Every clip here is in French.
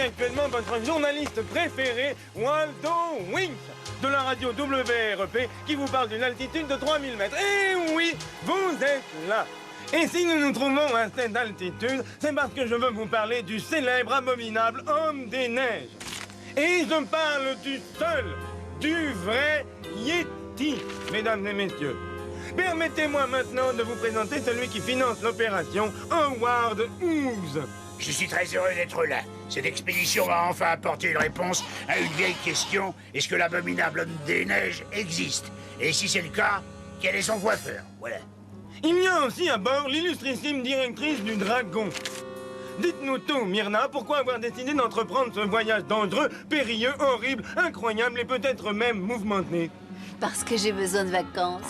actuellement votre journaliste préféré, Waldo Winch, de la radio WREP, qui vous parle d'une altitude de 3000 mètres. Et oui, vous êtes là. Et si nous nous trouvons à cette altitude, c'est parce que je veux vous parler du célèbre, abominable Homme des Neiges. Et je parle du seul, du vrai Yeti, mesdames et messieurs. Permettez-moi maintenant de vous présenter celui qui finance l'opération Howard Hughes. Je suis très heureux d'être là. Cette expédition va enfin apporter une réponse à une vieille question. Est-ce que l'abominable Homme des Neiges existe? Et si c'est le cas, quel est son coiffeur? Voilà. Il y a aussi à bord l'illustrissime directrice du Dragon. Dites-nous tout, Myrna, pourquoi avoir décidé d'entreprendre ce voyage dangereux, périlleux, horrible, incroyable et peut-être même mouvementé? Parce que j'ai besoin de vacances.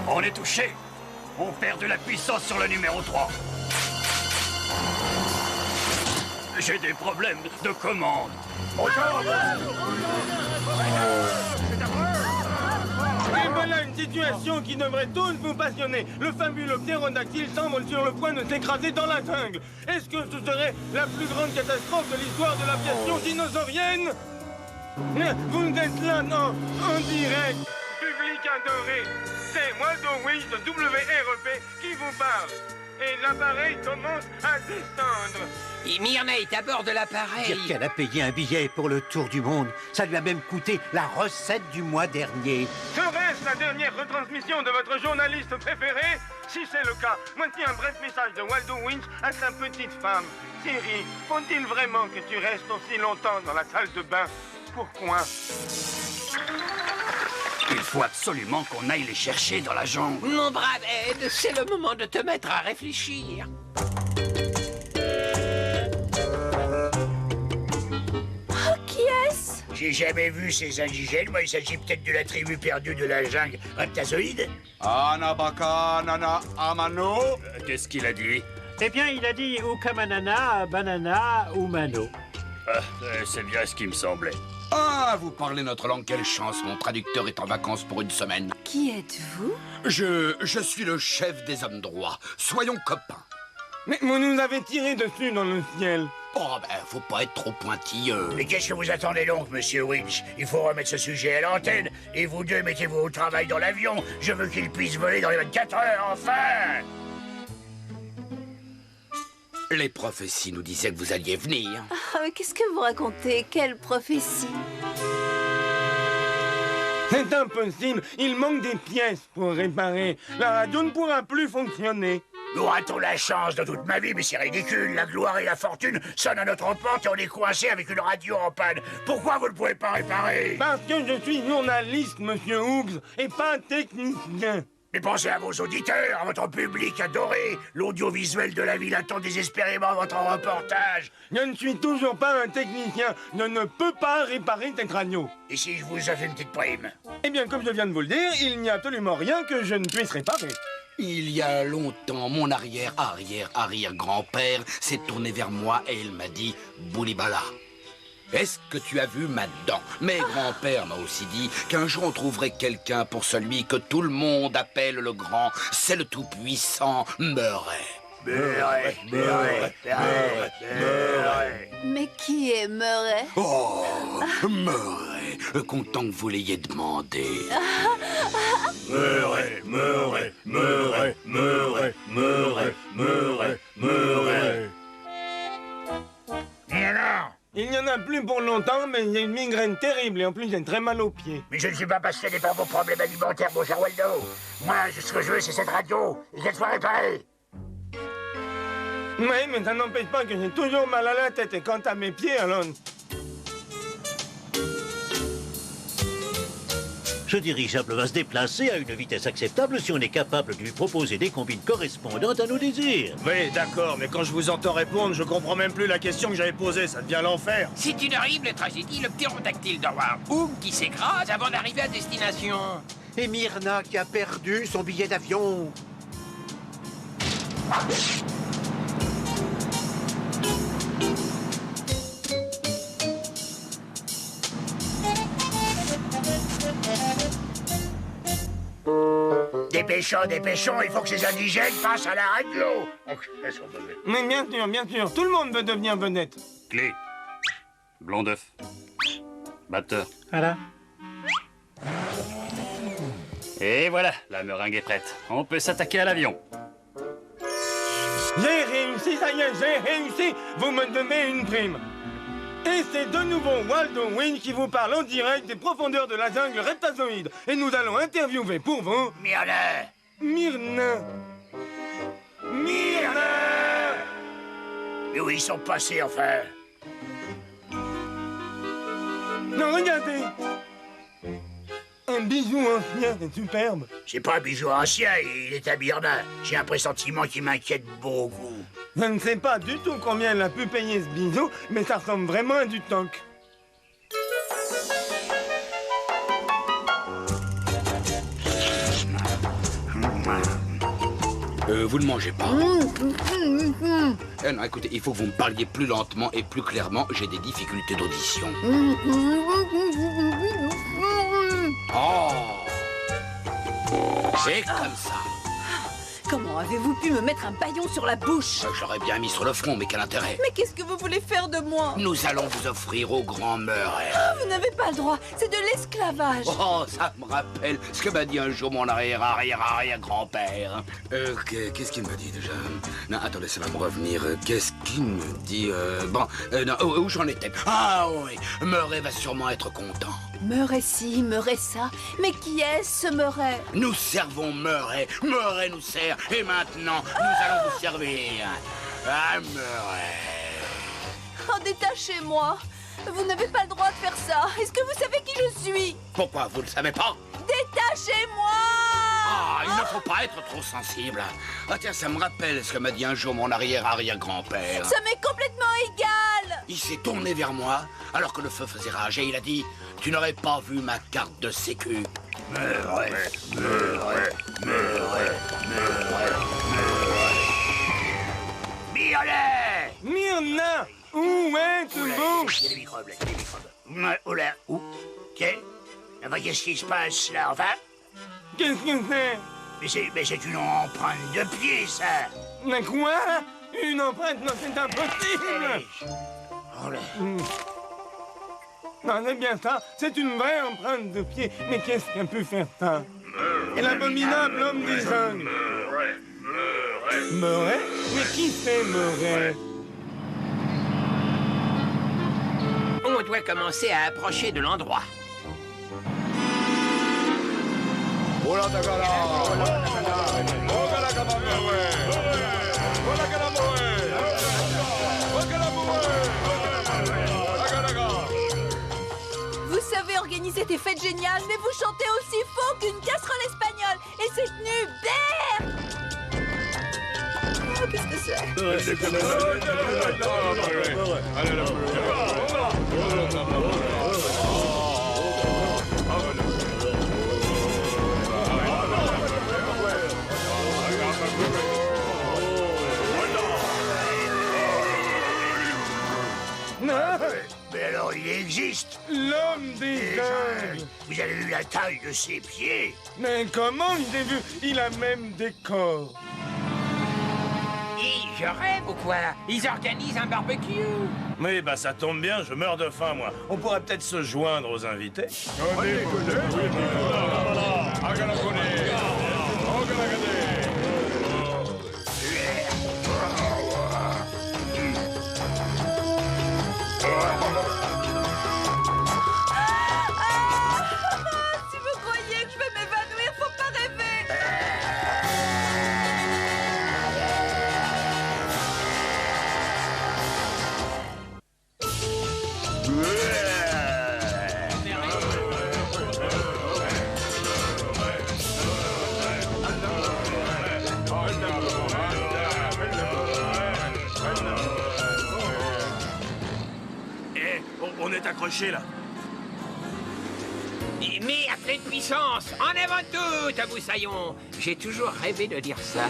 On est touché. On perd de la puissance sur le numéro 3. J'ai des problèmes de commande. Et voilà une situation qui devrait tous vous passionner. Le fabuleux ptérodactyle semble sur le point de s'écraser dans la jungle. Est-ce que ce serait la plus grande catastrophe de l'histoire de l'aviation dinosaurienne? Vous êtes là, non, en direct. Public adoré, c'est Waldo Winch de WREP qui vous parle. Et l'appareil commence à descendre. Et Myrna est à bord de l'appareil. Dire qu'elle a payé un billet pour le tour du monde. Ça lui a même coûté la recette du mois dernier. Serait-ce la dernière retransmission de votre journaliste préféré? Si c'est le cas, voici un bref message de Waldo Winch à sa petite femme. Siri, faut-il vraiment que tu restes aussi longtemps dans la salle de bain? Pourquoi? Il faut absolument qu'on aille les chercher dans la jungle. Mon brave Ed, c'est le moment de te mettre à réfléchir. Oh, qui est-ce? J'ai jamais vu ces indigènes. Moi, il s'agit peut-être de la tribu perdue de la jungle reptazoïde. Anabaka nana amano. Qu'est-ce qu'il a dit? Eh bien, il a dit Ukamanana, banana, umano. C'est bien ce qui me semblait. Ah, vous parlez notre langue, quelle chance. Mon traducteur est en vacances pour une semaine. Qui êtes-vous? Je suis le chef des hommes droits. Soyons copains. Mais vous nous avez tiré dessus dans le ciel. Oh, ben, faut pas être trop pointilleux. Mais qu'est-ce que vous attendez donc, monsieur Winch? Il faut remettre ce sujet à l'antenne. Et vous deux, mettez-vous au travail dans l'avion. Je veux qu'il puisse voler dans les 24 heures, enfin! Les prophéties nous disaient que vous alliez venir. Ah, mais qu'est-ce que vous racontez? Quelle prophétie? C'est impossible, il manque des pièces pour réparer. La radio ne pourra plus fonctionner. Nous ratons la chance de toute ma vie, mais c'est ridicule. La gloire et la fortune sonnent à notre porte et on est coincé avec une radio en panne. Pourquoi vous ne pouvez pas réparer? Parce que je suis journaliste, monsieur Hughes, et pas technicien. Mais pensez à vos auditeurs, à votre public adoré. L'audiovisuel de la ville attend désespérément votre reportage. Je ne suis toujours pas un technicien. Je ne peux pas réparer cette radio. Et si je vous offre une petite prime? Eh bien, comme je viens de vous le dire, il n'y a absolument rien que je ne puisse réparer. Il y a longtemps, mon arrière-arrière-arrière-grand-père s'est tourné vers moi et il m'a dit « Boulibala ». Est-ce que tu as vu ma dent? Mais grand-père m'a aussi dit qu'un jour on trouverait quelqu'un pour celui que tout le monde appelle le grand. C'est le tout-puissant Murray. Murray, Murray, Murray, Murray. Mais qui est Murray? Oh, Murray, content que vous l'ayez demandé. Murray, Murray, Murray, Murray, Murray, Murray, Murray. Et alors? Il n'y en a plus pour longtemps, mais j'ai une migraine terrible et en plus j'ai très mal aux pieds. Mais je ne suis pas passionné par vos problèmes alimentaires, mon cher Waldo. Moi, ce que je veux, c'est cette radio, et qu'elle soit réparée. Oui, mais ça n'empêche pas que j'ai toujours mal à la tête et quant à mes pieds, alors... Ce dirigeable va se déplacer à une vitesse acceptable si on est capable de lui proposer des combines correspondantes à nos désirs. Oui, d'accord, mais quand je vous entends répondre, je comprends même plus la question que j'avais posée, ça devient l'enfer. C'est une horrible tragédie, le ptérodactyle d'Howard Hughes qui s'écrase avant d'arriver à destination. Et Myrna qui a perdu son billet d'avion. Dépêchons, il faut que ces indigènes passent à la réglo. Mais bien sûr, tout le monde veut devenir vedette. Clé. Blanc d'œuf. Batteur. Voilà. Et voilà, la meringue est prête. On peut s'attaquer à l'avion. J'ai réussi, ça y est, j'ai réussi. Vous me devez une prime. Et c'est de nouveau Waldo Wing qui vous parle en direct des profondeurs de la jungle reptazoïde. Et nous allons interviewer pour vous... Myrna. Mais où ils sont passés, enfin? Non, regardez. Un bijou ancien, c'est superbe. C'est pas un bijou ancien, il est à Myrna. J'ai un pressentiment qui m'inquiète beaucoup. Je ne sais pas du tout combien elle a pu payer ce bijou, mais ça ressemble vraiment à du toc. Vous ne mangez pas. Non, écoutez, il faut que vous me parliez plus lentement et plus clairement. J'ai des difficultés d'audition. Oh! C'est comme ça. Comment avez-vous pu me mettre un bâillon sur la bouche? Je l'aurais bien mis sur le front, mais quel intérêt? Mais qu'est-ce que vous voulez faire de moi? Nous allons vous offrir au grand Murray. Vous n'avez pas le droit, c'est de l'esclavage. Oh, ça me rappelle ce que m'a dit un jour mon arrière-grand-père. Qu'est-ce qu'il m'a dit déjà? Non, attends, laissez-moi me revenir. Qu'est-ce qu'il me dit? Non, où j'en étais? Ah oui, Murray va sûrement être content. Murray ci, Murray ça. Mais qui est-ce, ce Murray? Nous servons Murray. Murray nous sert. Et maintenant, nous allons vous servir. Ah, Murray. Oh, détachez-moi. Vous n'avez pas le droit de faire ça. Est-ce que vous savez qui je suis? Pourquoi, vous ne le savez pas? Détachez-moi! Ah, il ne faut pas être trop sensible. Ah tiens, ça me rappelle ce que m'a dit un jour mon arrière-grand-père. Ça m'est complètement égal! Il s'est tourné vers moi, alors que le feu faisait rage, et il a dit « Tu n'aurais pas vu ma carte de sécu ». Myrna! Où êtes-vous? Il y a des microbes, là, il y a des microbes. Oh là, où? Tiens, qu'est-ce qui se passe, là, enfin? Qu'est-ce que c'est? Mais c'est une empreinte de pied, ça. Mais quoi? Une empreinte? Non, c'est impossible! Oh là. Non, c'est bien ça. C'est une vraie empreinte de pied. Mais qu'est-ce qui a pu faire ça? L'abominable homme des jungles. Murray? Mais qui c'est Murray? On doit commencer à approcher de l'endroit. Vous savez organiser des fêtes géniales, mais vous chantez aussi faux qu'une casserole espagnole. Et c'est Hubert! Oh, qu'est-ce que c'est? Mais alors, il existe. L'homme des jungles. Vous avez vu la taille de ses pieds? Mais comment je l'ai vu? Il a même des corps. Je rêve ou quoi? Ils organisent un barbecue. Oui, bah ça tombe bien, je meurs de faim, moi. On pourrait peut-être se joindre aux invités. Si vous croyez que je vais m'évanouir, faut pas rêver! On est accrochés, là. Mais à pleine puissance, en avant tout, à Moussaillon. J'ai toujours rêvé de dire ça.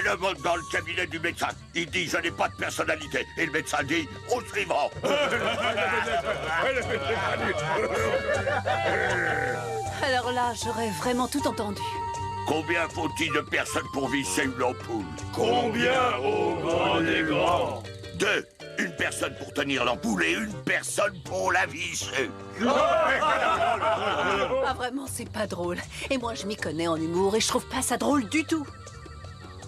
le monte dans le cabinet du médecin. Il dit, je n'ai pas de personnalité. Et le médecin dit, au suivant. Alors là, j'aurais vraiment tout entendu. Combien faut-il de personnes pour visser une ampoule? Combien au grand des grands? 2. Une personne pour tenir l'ampoule et une personne pour la visser. Ah, vraiment, c'est pas drôle. Et moi, je m'y connais en humour et je trouve pas ça drôle du tout.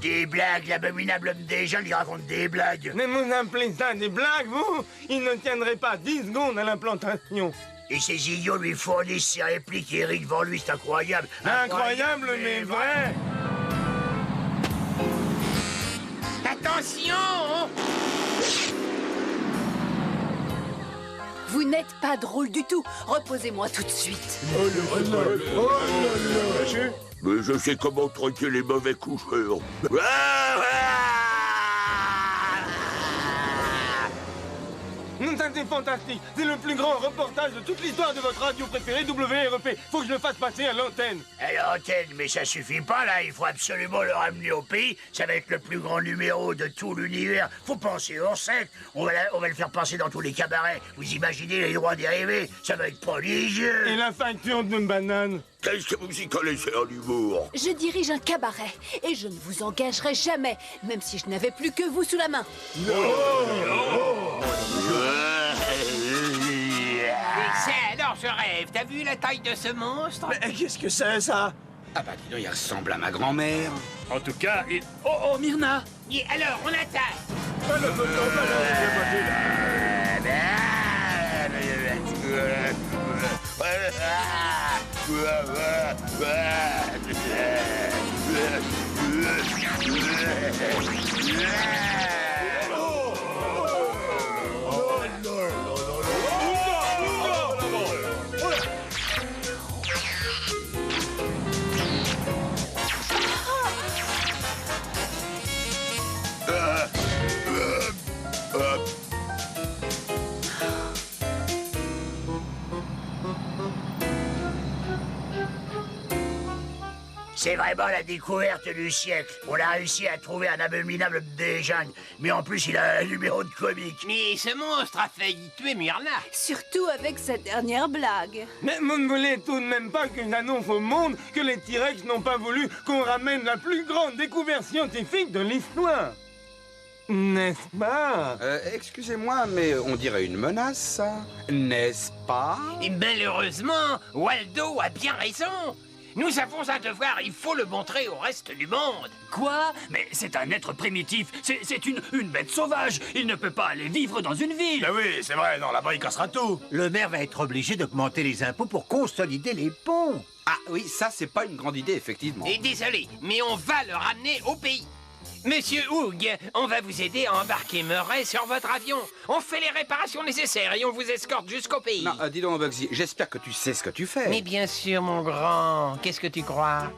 Des blagues, l'abominable homme des gens, il raconte des blagues. Mais vous appelez ça des blagues, vous? Il ne tiendrait pas 10 secondes à l'implantation. Et ces idiots lui fournissent ses répliques et rient devant lui, c'est incroyable. Incroyable, mais vrai. Attention! Vous n'êtes pas drôle du tout. Reposez-moi tout de suite. Mais je sais comment traiter les mauvais coucheurs. Ça, c'est fantastique. C'est le plus grand reportage de toute l'histoire de votre radio préférée, WREP. Faut que je le fasse passer à l'antenne. À l'antenne, mais ça suffit pas, là. Il faut absolument le ramener au pays. Ça va être le plus grand numéro de tout l'univers. Faut penser hors sec. On va le faire passer dans tous les cabarets. Vous imaginez les droits dérivés? Ça va être prodigieux. Et la facture de banane? Qu'est-ce que vous y connaissez en humour? Je dirige un cabaret et je ne vous engagerai jamais, même si je n'avais plus que vous sous la main. Alors je rêve, t'as vu la taille de ce monstre? Mais qu'est-ce que c'est, ça? Ah bah dis donc, il ressemble à ma grand-mère. En tout cas, il... Oh, Myrna! Et alors, on attaque! C'est vraiment la découverte du siècle. On a réussi à trouver un abominable des jungles. Mais en plus, il a un numéro de comique. Mais ce monstre a failli tuer Myrna. Surtout avec cette dernière blague. Mais vous ne voulez tout de même pas que j'annonce au monde que les T-Rex n'ont pas voulu qu'on ramène la plus grande découverte scientifique de l'histoire? N'est-ce pas? Excusez-moi, mais on dirait une menace, ça. N'est-ce pas? Et malheureusement, Waldo a bien raison. Nous avons un devoir, il faut le montrer au reste du monde. Quoi? Mais c'est un être primitif, c'est une bête sauvage. Il ne peut pas aller vivre dans une ville. Ah oui, c'est vrai, non, là-bas il cassera tout. Le maire va être obligé d'augmenter les impôts pour consolider les ponts. Ah oui, ça c'est pas une grande idée, effectivement. Et désolé, mais on va le ramener au pays. Monsieur Hoog, on va vous aider à embarquer Murray sur votre avion. On fait les réparations nécessaires et on vous escorte jusqu'au pays. Non, dis donc, Bugsy, j'espère que tu sais ce que tu fais. Mais bien sûr, mon grand. Qu'est-ce que tu crois?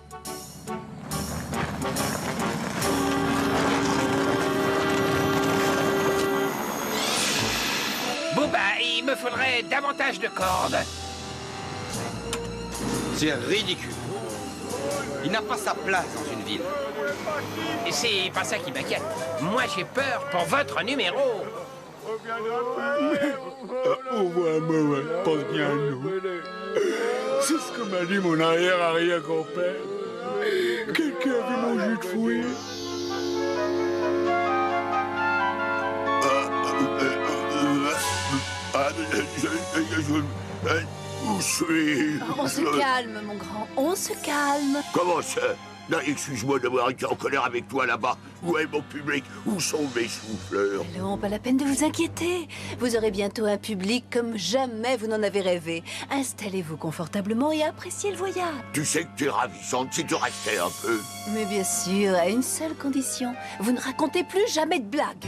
Bon bah, il me faudrait davantage de cordes. C'est ridicule. Il n'a pas sa place dans une ville. Et c'est pas ça qui m'inquiète. Moi, j'ai peur pour votre numéro. Au revoir, maman. Pense bien à nous. C'est ce que m'a dit mon arrière-arrière-grand-père. Quelqu'un a vu mon jus de fruits. Où suis-je? On se calme, mon grand, on se calme. Comment ça? Non, excuse-moi d'avoir été en colère avec toi là-bas. Où est mon public? Où sont mes souffleurs? Non, pas la peine de vous inquiéter. Vous aurez bientôt un public comme jamais vous n'en avez rêvé. Installez-vous confortablement et appréciez le voyage. Tu sais que tu es ravissante si tu restais un peu. Mais bien sûr, à une seule condition. Vous ne racontez plus jamais de blagues.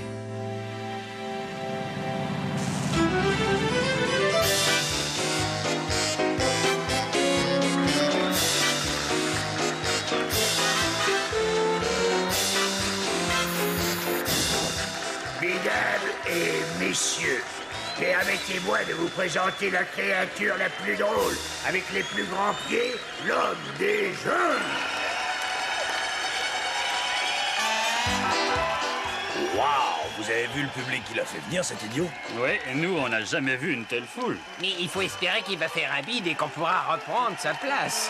Mesdames et messieurs, permettez-moi de vous présenter la créature la plus drôle, avec les plus grands pieds, l'homme des jungles. Waouh, vous avez vu le public qu'il a fait venir, cet idiot? Ouais, et nous, on n'a jamais vu une telle foule. Mais il faut espérer qu'il va faire un bide et qu'on pourra reprendre sa place.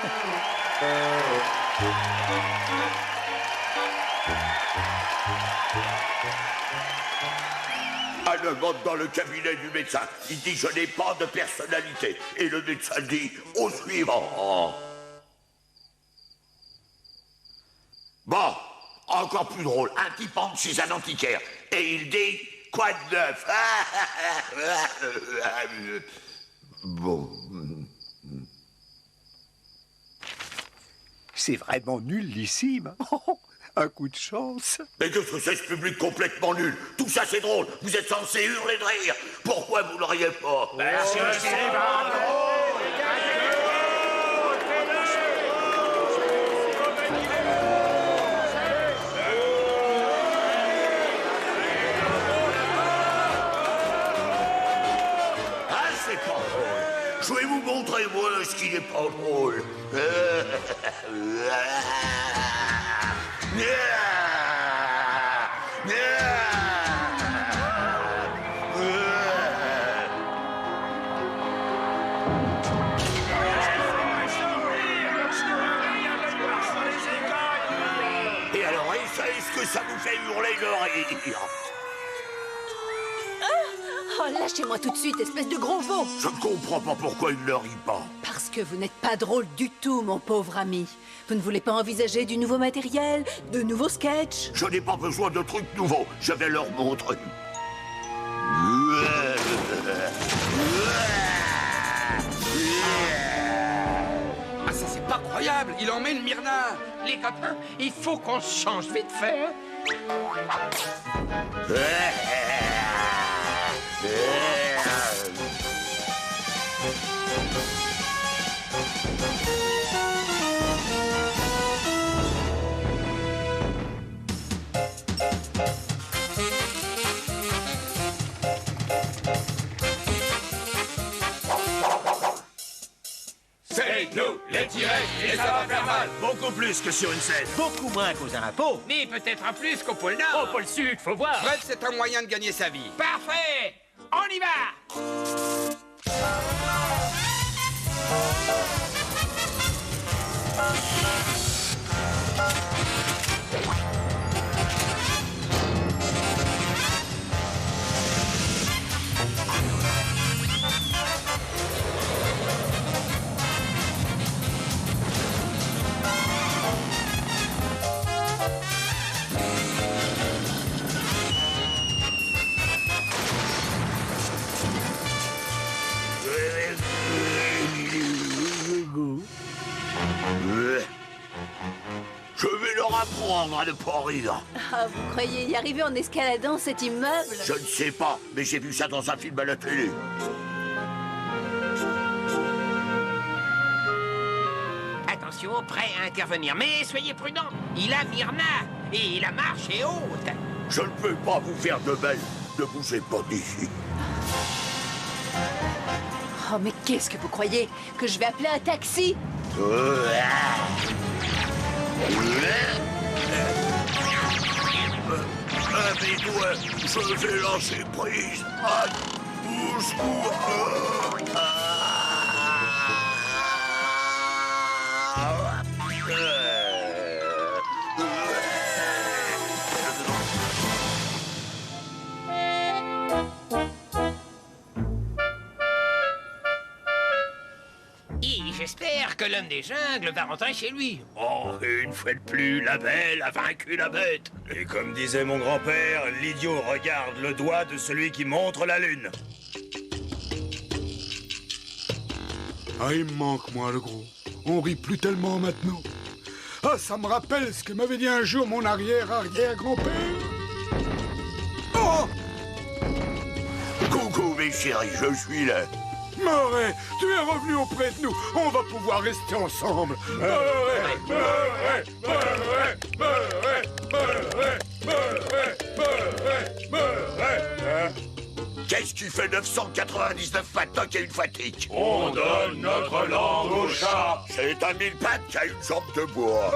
Un homme entre dans le cabinet du médecin. Il dit je n'ai pas de personnalité. Et le médecin dit au suivant. Bon, encore plus drôle. Un type entre chez un antiquaire. Et il dit quoi de neuf? Bon. C'est vraiment nullissime. Un coup de chance. Mais qu'est-ce que c'est ce public complètement nul? Tout ça c'est drôle. Vous êtes censé hurler de rire. Pourquoi vous l'auriez pas? Parce que c'est pas drôle. Ah, c'est pas drôle. Je vais vous montrer moi ce qui n'est pas drôle. Et alors, est-ce que ça vous fait hurler de rire? Oh, lâchez-moi tout de suite, espèce de gros veau! Je ne comprends pas pourquoi il ne rit pas. Parce que vous n'êtes pas drôle du tout, mon pauvre ami. Vous ne voulez pas envisager du nouveau matériel, de nouveaux sketchs? Je n'ai pas besoin de trucs nouveaux. Je vais leur montrer. Ah, ça, c'est pas croyable. Il emmène Myrna. Les copains, il faut qu'on se change vite fait. C'est nous, les tirés, et ça va faire mal. Beaucoup plus que sur une scène. Beaucoup moins qu'aux impôts. Mais peut-être en plus qu'au pôle Nord. Au pôle Sud, faut voir. Bref, c'est un moyen de gagner sa vie. Parfait. On y va. Je vais leur apprendre à ne pas rire. Ah, vous croyez y arriver en escaladant cet immeuble? Je ne sais pas, mais j'ai vu ça dans un film à la télé. Attention, prêt à intervenir. Mais soyez prudents. Il a Myrna et la marche est haute. Je ne peux pas vous faire de mal. Ne bougez pas d'ici. Oh, mais qu'est-ce que vous croyez? Que je vais appeler un taxi? Avec moi, je vais lâcher prise. Ah, Et j'espère que l'homme des jungles va rentrer chez lui. Oh, une fois de plus, la belle a vaincu la bête. Et comme disait mon grand-père, l'idiot regarde le doigt de celui qui montre la lune. Ah, il me manque, moi, le gros. On rit plus tellement maintenant. Ah, ça me rappelle ce que m'avait dit un jour mon arrière-arrière-grand-père. Oh! Coucou, mes chéris, je suis là. Murray, tu es revenu auprès de nous. On va pouvoir rester ensemble. Murray, Murray, Murray, Murray, Murray, Murray, Murray, Murray. Qu'est-ce qui fait 999 matins qu'il y a une fatigue? On donne notre langue au chat. C'est un mille pattes qui a une jambe de bois.